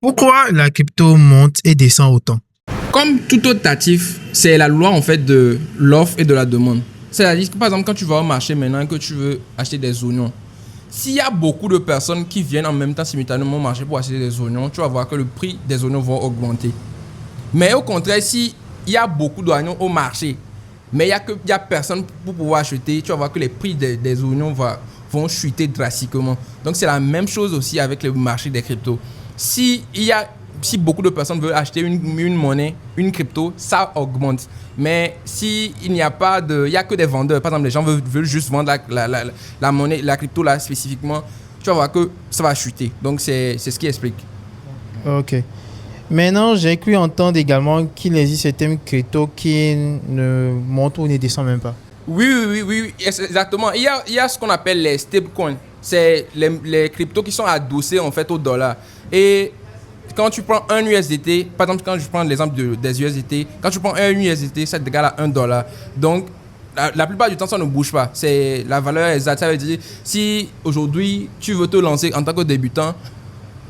Pourquoi la crypto monte et descend autant? Comme tout autre actif, c'est la loi en fait de l'offre et de la demande. C'est-à-dire que par exemple, quand tu vas au marché maintenant et que tu veux acheter des oignons, s'il y a beaucoup de personnes qui viennent en même temps simultanément au marché pour acheter des oignons, tu vas voir que le prix des oignons va augmenter. Mais au contraire, s'il y a beaucoup d'oignons au marché, mais il y a personne pour pouvoir acheter, tu vas voir que les prix des oignons vont chuter drastiquement. Donc c'est la même chose aussi avec le marché des cryptos. Si beaucoup de personnes veulent acheter une monnaie, une crypto, ça augmente. Mais si il n'y a pas de, il y a que des vendeurs. Par exemple, les gens veulent juste vendre la monnaie, la crypto là spécifiquement, tu vas voir que ça va chuter. Donc c'est ce qui explique. Ok. Maintenant, j'ai cru entendre également qu'il existe certaines cryptos qui ne montent ou ne descendent même pas. Oui, exactement. Il y a ce qu'on appelle les stablecoins. C'est les cryptos qui sont adossés en fait au dollar. Et quand tu prends un USDT, par exemple, quand je prends l'exemple des USDT, quand tu prends un USDT, ça te égale à $1. Donc, la plupart du temps, ça ne bouge pas. C'est la valeur exacte. Ça veut dire, si aujourd'hui, tu veux te lancer en tant que débutant,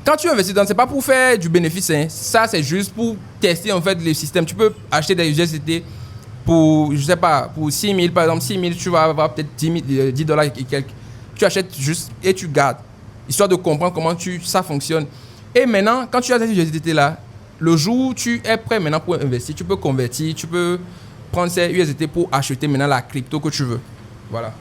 quand tu investis dedans, c'est pas pour faire du bénéfice. Hein. Ça, c'est juste pour tester en fait le système. Tu peux acheter des USDT pour, je sais pas, pour 6 000, par exemple, 6 000, tu vas avoir peut-être $10 et quelques. Tu achètes juste et tu gardes, histoire de comprendre comment ça fonctionne. Et maintenant, quand tu as cette USDT là, le jour où tu es prêt maintenant pour investir, tu peux convertir, tu peux prendre ces USDT pour acheter maintenant la crypto que tu veux. Voilà.